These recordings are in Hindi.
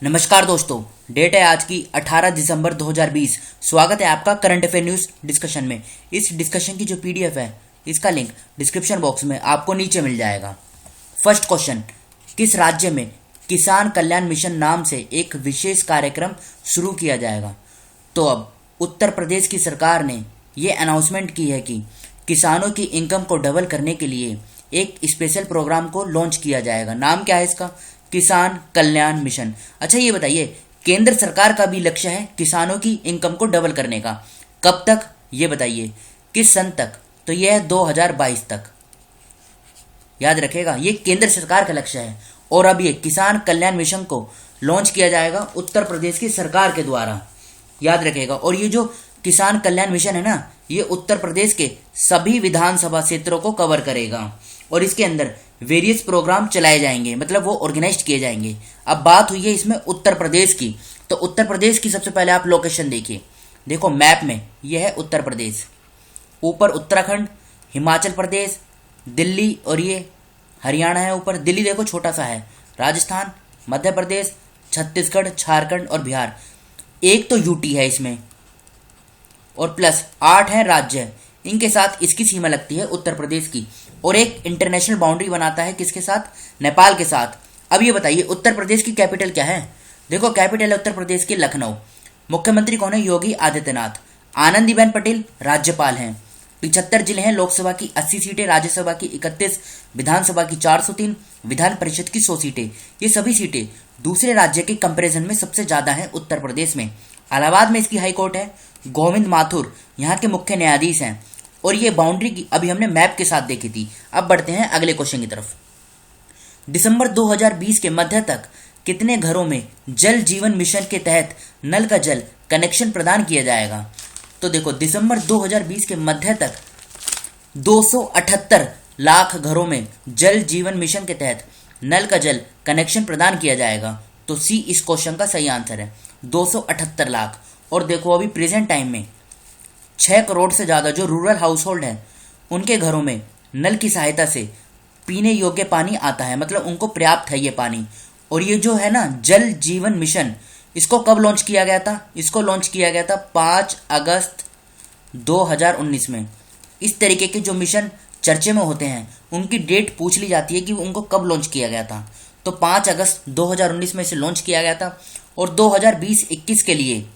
नमस्कार दोस्तों, डेट है आज की 18 दिसंबर 2020। स्वागत है आपका करंट अफेयर न्यूज डिस्कशन में। इस डिस्कशन की जो पीडीएफ है इसका लिंक डिस्क्रिप्शन बॉक्स में आपको नीचे मिल जाएगा। फर्स्ट क्वेश्चन, किस राज्य में किसान कल्याण मिशन नाम से एक विशेष कार्यक्रम शुरू किया जाएगा? तो अब उत्तर प्रदेश की सरकार ने ये अनाउंसमेंट की है कि किसानों की इनकम को डबल करने के लिए एक स्पेशल प्रोग्राम को लॉन्च किया जाएगा। नाम क्या है इसका? किसान कल्याण मिशन। अच्छा ये बताइए, केंद्र सरकार का भी लक्ष्य है किसानों की इनकम को डबल करने का। कब तक ये बताइए, किस सन तक? तो यह है 2022 तक। याद रखेगा, ये केंद्र सरकार का लक्ष्य है और अब ये किसान कल्याण मिशन को लॉन्च किया जाएगा उत्तर प्रदेश की सरकार के द्वारा। याद रखेगा, और ये जो किसान कल्याण मिशन है ना, ये उत्तर प्रदेश के सभी विधानसभा क्षेत्रों को कवर करेगा और इसके अंदर वेरियस प्रोग्राम चलाए जाएंगे, मतलब वो ऑर्गेनाइज किए जाएंगे। अब बात हुई है इसमें उत्तर प्रदेश की, तो उत्तर प्रदेश की सबसे पहले आप लोकेशन देखिए। देखो मैप में यह है उत्तर प्रदेश, ऊपर उत्तराखंड, हिमाचल प्रदेश, दिल्ली और ये हरियाणा है ऊपर। दिल्ली देखो छोटा सा है, राजस्थान, मध्य प्रदेश, छत्तीसगढ़, झारखंड और बिहार। एक तो यूटी है इसमें और प्लस 8 है राज्य। इनके साथ इसकी सीमा लगती है उत्तर प्रदेश की, और एक इंटरनेशनल बाउंड्री बनाता है किसके साथ? नेपाल के साथ। अब ये बताइए उत्तर प्रदेश की कैपिटल क्या है? देखो कैपिटल है उत्तर प्रदेश की लखनऊ। मुख्यमंत्री कौन है? योगी आदित्यनाथ। आनंदीबेन पटेल राज्यपाल हैं। 75 जिले हैं, लोकसभा की 80 सीटें, राज्यसभा की 31, विधानसभा की 403, विधान परिषद की 100 सीटें। ये सभी सीटें दूसरे राज्य के कंपैरिजन में सबसे ज्यादा है उत्तर प्रदेश में। इलाहाबाद में इसकी हाई कोर्ट है। गोविंद माथुर यहाँ के मुख्य न्यायाधीश हैं। और ये बाउंड्री की अभी हमने मैप के साथ देखी थी। अब बढ़ते हैं अगले क्वेश्चन की तरफ। दिसंबर 2020 के मध्य तक कितने घरों में जल जीवन मिशन के तहत नल का जल कनेक्शन प्रदान किया जाएगा? तो देखो दिसंबर 2020 के मध्य तक 278 लाख घरों में जल जीवन मिशन के तहत नल का जल कनेक्शन प्रदान किया जाएगा। तो सी इस क्वेश्चन का सही आंसर है, 278 लाख। और देखो अभी प्रेजेंट टाइम में 6 करोड़ से ज़्यादा जो रूरल हाउस होल्ड हैं उनके घरों में नल की सहायता से पीने योग्य पानी आता है, मतलब उनको पर्याप्त है ये पानी। और ये जो है ना जल जीवन मिशन, इसको कब लॉन्च किया गया था? इसको लॉन्च किया गया था 5 अगस्त 2019 में। इस तरीके के जो मिशन चर्चे में होते हैं उनकी डेट पूछ ली जाती है कि उनको कब लॉन्च किया गया था। तो 5 अगस्त 2019 में इसे लॉन्च किया गया था और 2020-21 के लिए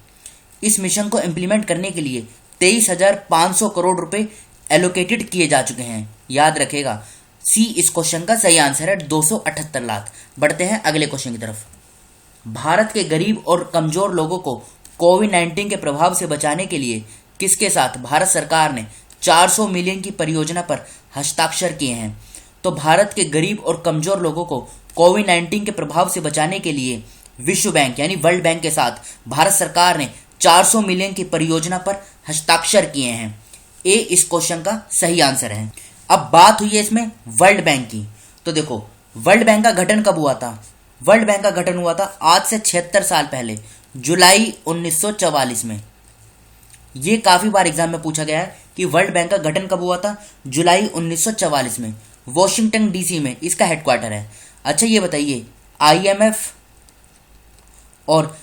इस मिशन को इम्प्लीमेंट करने के लिए 23,500 करोड़ रुपए एलोकेटेड किए जा चुके हैं। याद रखेगा, सी इस क्वेश्चन का सही आंसर है, 278 लाख। बढ़ते हैं अगले क्वेश्चन की तरफ। भारत के गरीब और कमजोर लोगों को कोविड-19 के प्रभाव से बचाने के लिए किसके साथ भारत सरकार ने 400 मिलियन की परियोजना पर हस्ताक्षर किए हैं? तो भारत के गरीब और कमजोर लोगों को कोविड-19 के प्रभाव से बचाने के लिए विश्व बैंक यानी वर्ल्ड बैंक के साथ भारत सरकार ने 400 मिलियन की परियोजना पर हस्ताक्षर किए हैं। ए इस क्वेश्चन का सही आंसर है। अब बात हुई है इसमें वर्ल्ड बैंक की। तो देखो वर्ल्ड बैंक का गठन कब हुआ था? वर्ल्ड बैंक का गठन हुआ था आज से 76 साल पहले, जुलाई 1944 में। ये काफी बार एग्जाम में पूछा गया है कि वर्ल्ड बैंक का गठन कब हुआ था? जुलाई 1944 में। वॉशिंगटन डीसी में इसका हेडक्वार्टर है। अच्छा ये बताइए, आईएमएफ और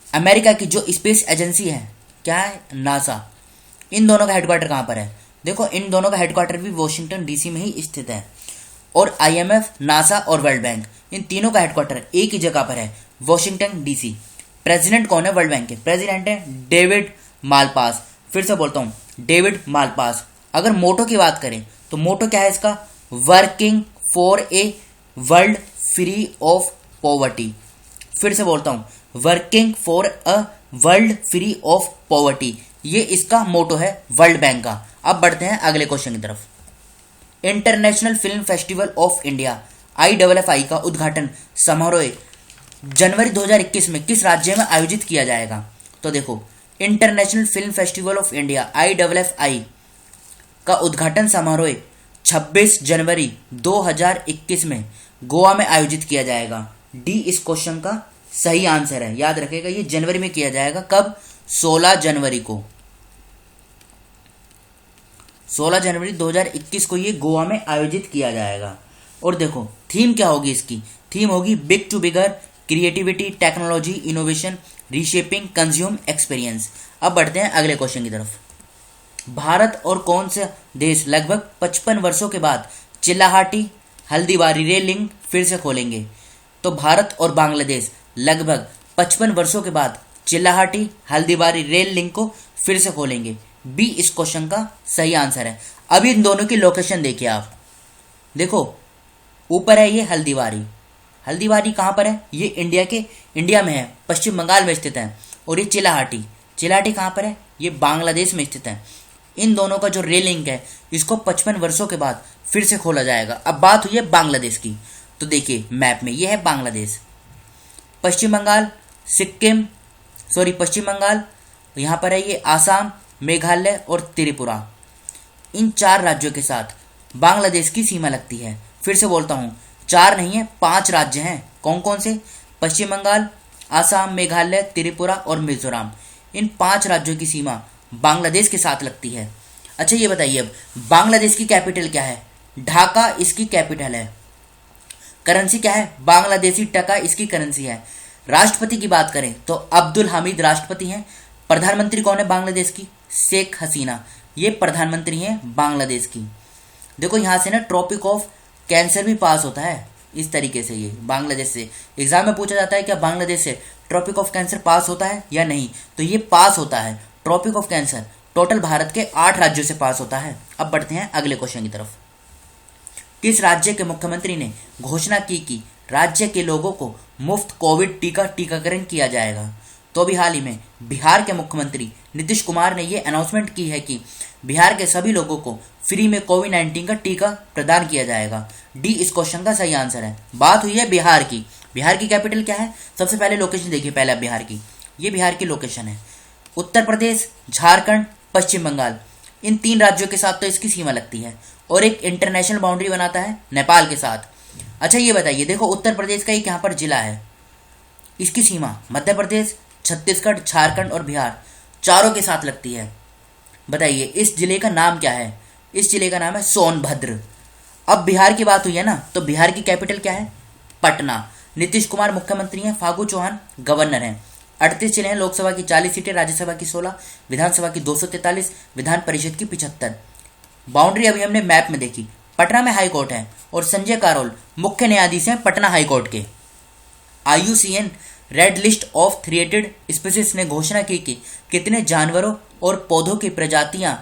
अमेरिका की जो स्पेस एजेंसी है क्या है? नासा। इन दोनों का हेडक्वार्टर कहाँ पर है? देखो इन दोनों का हेडक्वार्टर भी वॉशिंगटन डीसी में ही स्थित है। और आईएमएफ, नासा और वर्ल्ड बैंक, इन तीनों का हेडक्वार्टर एक ही जगह पर है, वॉशिंगटन डीसी। प्रेसिडेंट कौन है वर्ल्ड बैंक के? प्रेसिडेंट है डेविड मालपास। फिर से बोलता हूँ, डेविड मालपास। अगर मोटो की बात करें तो मोटो क्या है इसका? Working for a world free of poverty. फिर से बोलता हूँ, working for a world free of poverty, ये इसका मोटो है वर्ल्ड बैंक का। अब बढ़ते हैं अगले क्वेश्चन की तरफ। International film festival of India IFFI का उद्घाटन समारोह जनवरी 2021 में किस राज्य में आयोजित किया जाएगा? तो देखो international film festival of India IFFI का उद्घाटन समारोह 26 जनवरी 2021 में गोवा में आयोजित किया जाएगा। डी इस क्वेश्चन का सही आंसर है। याद रखेगा, ये जनवरी में किया जाएगा। कब? 16 जनवरी को। 16 जनवरी 2021 को ये गोवा में आयोजित किया जाएगा। और देखो थीम क्या होगी इसकी? थीम होगी big to bigger, creativity, technology, innovation, reshaping, consume experience. अब बढ़ते हैं अगले क्वेश्चन की तरफ। भारत और कौन सा देश लगभग 55 वर्षों के बाद चिल्लाहाटी हल्दीबारी रेल लिंक फिर से खोलेंगे? तो भारत और बांग्लादेश लगभग 55 वर्षों के बाद चिल्लाहाटी हल्दीबारी रेल लिंक को फिर से खोलेंगे। बी इस क्वेश्चन का सही आंसर है। अब इन दोनों की लोकेशन देखिए आप। देखो ऊपर है ये हल्दीबारी। हल्दीबारी कहाँ पर है? ये इंडिया में है, पश्चिम बंगाल में स्थित है। और ये चिल्लाहाटी, चिल्लाहाटी कहाँ पर है? ये बांग्लादेश में स्थित है। इन दोनों का जो रेल लिंक है इसको 55 वर्षों के बाद फिर से खोला जाएगा। अब बात हुई है बांग्लादेश की, तो देखिए मैप में ये है बांग्लादेश, पश्चिम बंगाल, पश्चिम बंगाल, यहाँ पर है ये आसाम, मेघालय और त्रिपुरा। इन 4 राज्यों के साथ बांग्लादेश की सीमा लगती है। फिर से बोलता हूँ, 4 नहीं है, 5 राज्य हैं। कौन कौन से? पश्चिम बंगाल, आसाम, मेघालय, त्रिपुरा और मिजोरम। इन 5 राज्यों की सीमा बांग्लादेश के साथ लगती है। अच्छा ये बताइए अब बांग्लादेश की कैपिटल क्या है? ढाका इसकी कैपिटल है। करेंसी क्या है? बांग्लादेशी टका इसकी करेंसी है। राष्ट्रपति की बात करें तो अब्दुल हामिद राष्ट्रपति हैं। प्रधानमंत्री कौन है बांग्लादेश की? शेख हसीना, ये प्रधानमंत्री हैं बांग्लादेश की। देखो यहाँ से ना ट्रॉपिक ऑफ कैंसर भी पास होता है इस तरीके से। ये बांग्लादेश से एग्जाम में पूछा जाता है क्या बांग्लादेश से ट्रॉपिक ऑफ कैंसर पास होता है या नहीं, तो ये पास होता है। Tropic of cancer total Bharat के 8 राज्यों से पास होता है। अब बढ़ते हैं अगले क्वेश्चन की तरफ। किस राज्य के मुख्यमंत्री ने घोषणा की कि राज्य के लोगों को मुफ्त कोविड टीकाकरण किया जाएगा? तो अभी हाल ही में बिहार के मुख्यमंत्री नीतीश कुमार ने यह अनाउंसमेंट की है कि बिहार के सभी लोगों को फ्री में कोविड-19 का टीका प्रदान किया जाएगा। डी इस क्वेश्चन का सही आंसर है। बात हुई है बिहार की। बिहार की कैपिटल क्या है? सबसे पहले लोकेशन देखिए पहले बिहार की। ये बिहार की लोकेशन है। उत्तर प्रदेश, झारखंड, पश्चिम बंगाल, इन 3 राज्यों के साथ तो इसकी सीमा लगती है और एक इंटरनेशनल बाउंड्री बनाता है नेपाल के साथ। अच्छा ये बताइए, देखो उत्तर प्रदेश का एक यहाँ पर जिला है, इसकी सीमा मध्य प्रदेश, छत्तीसगढ़, झारखंड और बिहार चारों के साथ लगती है। बताइए इस जिले का नाम क्या है? इस जिले का नाम है सोनभद्र। अब बिहार की बात हुई है ना, तो बिहार की कैपिटल क्या है? पटना। नीतीश कुमार मुख्यमंत्री हैं, फागू चौहान गवर्नर हैं। 38 जिले हैं, लोकसभा की 40 सीटें, राज्यसभा की 16, विधानसभा की 243, विधान परिषद की 75। बाउंड्री अभी हमने मैप में देखी। पटना में हाई कोर्ट है और संजय कारोल मुख्य न्यायाधीश हैं पटना हाई कोर्ट के। IUCN red list of threatened species ने घोषणा की कि कितने जानवरों और पौधों की प्रजातियां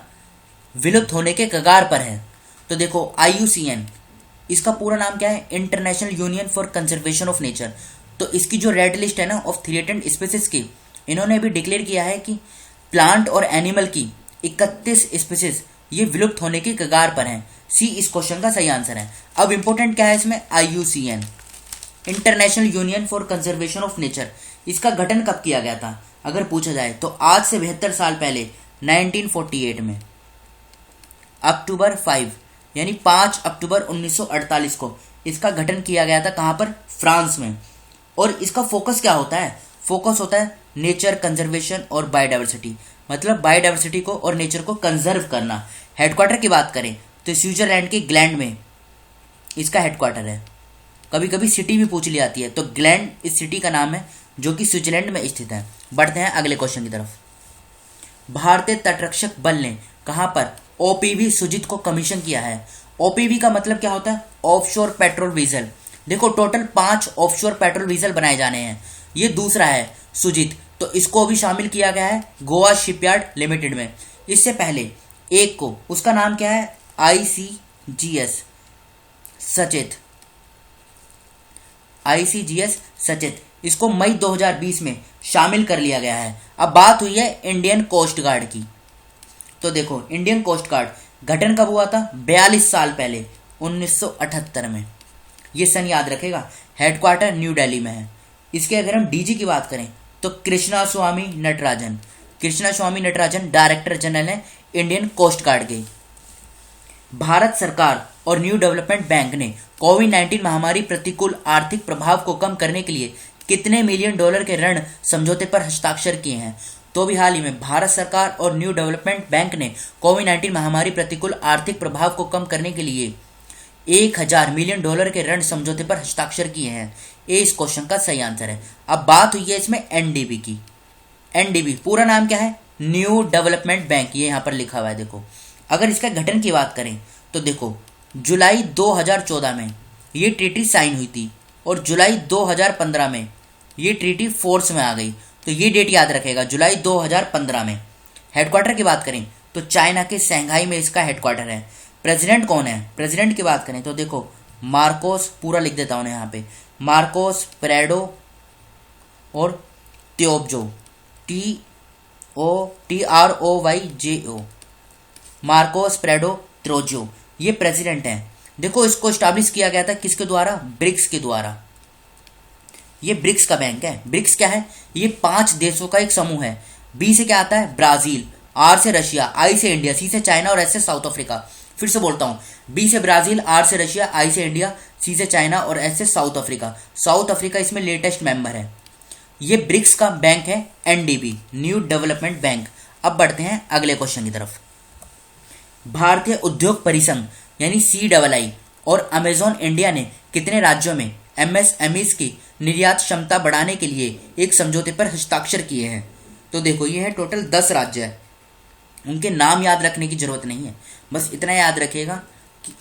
विलुप्त होने के कगार पर है। तो देखो IUCN, इसका पूरा नाम क्या है? International union for conservation of nature. तो इसकी जो रेड लिस्ट है ना ऑफ थ्रेटेड स्पीसीज की, इन्होंने भी डिक्लेयर किया है कि प्लांट और एनिमल की 31 स्पीसीज ये विलुप्त होने की कगार पर हैं। सी इस क्वेश्चन का सही आंसर है। अब इंपॉर्टेंट क्या है इसमें? IUCN international union for conservation of nature. इसका गठन कब किया गया था अगर पूछा जाए तो आज से 72 साल पहले 1948 में अक्टूबर 5 यानी 5 अक्टूबर 1948 को इसका गठन किया गया था। कहाँ पर? फ्रांस में। और इसका फोकस क्या होता है? फोकस होता है नेचर कंजर्वेशन और बायोडाइवर्सिटी, मतलब बायोडाइवर्सिटी को और नेचर को कंजर्व करना। हेडक्वार्टर की बात करें तो स्विट्जरलैंड के ग्लैंड में इसका हेडक्वार्टर है। कभी कभी सिटी भी पूछ ली जाती है, तो ग्लैंड इस सिटी का नाम है जो कि स्विट्जरलैंड में स्थित है। बढ़ते हैं अगले क्वेश्चन की तरफ। भारतीय तटरक्षक बल ने कहां पर OPV सुजित को कमीशन किया है? OPV का मतलब क्या होता है? Offshore petrol वीजल। देखो टोटल 5 ऑफशोर पेट्रोल वीजल बनाए जाने हैं। ये दूसरा है सुजित, तो इसको भी शामिल किया गया है गोवा शिपयार्ड लिमिटेड में। इससे पहले एक को, उसका नाम क्या है? ICGS सचेत, इसको मई 2020 में शामिल कर लिया गया है। अब बात हुई है इंडियन कोस्ट गार्ड की। तो देखो इंडियन कोस्ट गार्ड गठन कब हुआ था? 42 साल पहले 1978 में। ये सन याद रखेगा। हेडक्वार्टर न्यू दिल्ली में है। इसके अगर हम DG की बात करें तो कृष्णा स्वामी नटराजन डायरेक्टर जनरल हैं इंडियन कोस्ट गार्ड के। भारत सरकार और न्यू डेवलपमेंट बैंक ने कोविड-19 महामारी प्रतिकूल आर्थिक प्रभाव को कम करने के लिए कितने मिलियन डॉलर के ऋण समझौते पर हस्ताक्षर किए हैं? तो भी हाल ही में भारत सरकार और न्यू डेवलपमेंट बैंक ने कोविड-19 महामारी प्रतिकूल आर्थिक प्रभाव को कम करने के लिए 1000 मिलियन डॉलर के ऋण समझौते पर हस्ताक्षर किए हैं। ए इस क्वेश्चन का सही आंसर है। अब बात हुई है इसमें एनडीबी की। एनडीबी पूरा नाम क्या है? न्यू डेवलपमेंट बैंक, ये यहाँ पर लिखा हुआ है। देखो अगर इसका गठन की बात करें तो देखो जुलाई 2014 में ये ट्रीटी साइन हुई थी और जुलाई 2015 में ये ट्रीटी फोर्स में आ गई। तो ये डेट याद रखेगा, जुलाई 2015 में। हेडक्वार्टर की बात करें तो चाइना के शंघाई में इसका हेडक्वार्टर है। प्रेसिडेंट कौन है? प्रेसिडेंट की बात करें तो देखो मार्कोस, पूरा लिख देता हूँ यहाँ पे, मार्कोस प्रेडो और त्योबजो, TROYJO, मार्कोस प्रेडो त्रोजो, ये प्रेसिडेंट हैं। देखो इसको स्टैब्लिश किया गया था किसके द्वारा? ब्रिक्स के द्वारा। ये ब्रिक्स का बैंक है। ब्रिक्स क्या है? ये 5 देशों का एक समूह है। बी से क्या आता है? ब्राजील, आर से रशिया, आई से इंडिया, सी से चाइना और एस से साउथ अफ्रीका। फिर से बोलता हूँ, बी से ब्राजील, आर से रशिया, आई से इंडिया, सी से चाइना और एस से साउथ अफ्रीका। साउथ अफ्रीका इसमें लेटेस्ट मेंबर है। ये ब्रिक्स का बैंक है एनडीबी, न्यू डेवलपमेंट बैंक। अब बढ़ते हैं अगले क्वेश्चन की तरफ। भारतीय उद्योग परिसंघ यानी CII और अमेजॉन इंडिया ने कितने राज्यों में MSMEs की निर्यात क्षमता बढ़ाने के लिए एक समझौते पर हस्ताक्षर किए हैं? तो देखो ये है टोटल 10 राज्य है। उनके नाम याद रखने की जरूरत नहीं है, बस इतना याद रखिएगा कि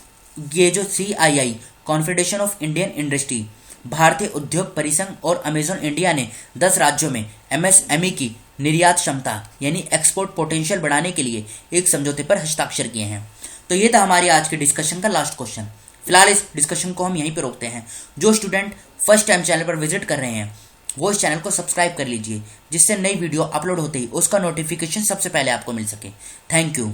ये जो CII confederation of Indian industry, भारतीय उद्योग परिसंघ और अमेजॉन इंडिया ने 10 राज्यों में MSME की निर्यात क्षमता यानी एक्सपोर्ट पोटेंशियल बढ़ाने के लिए एक समझौते पर हस्ताक्षर किए हैं। तो ये था हमारी आज के डिस्कशन का लास्ट क्वेश्चन। फिलहाल इस डिस्कशन को हम यहीं पर रोकते हैं। जो स्टूडेंट फर्स्ट टाइम चैनल पर विजिट कर रहे हैं वो इस चैनल को सब्सक्राइब कर लीजिए, जिससे नई वीडियो अपलोड होते ही उसका नोटिफिकेशन सबसे पहले आपको मिल सके। Thank you.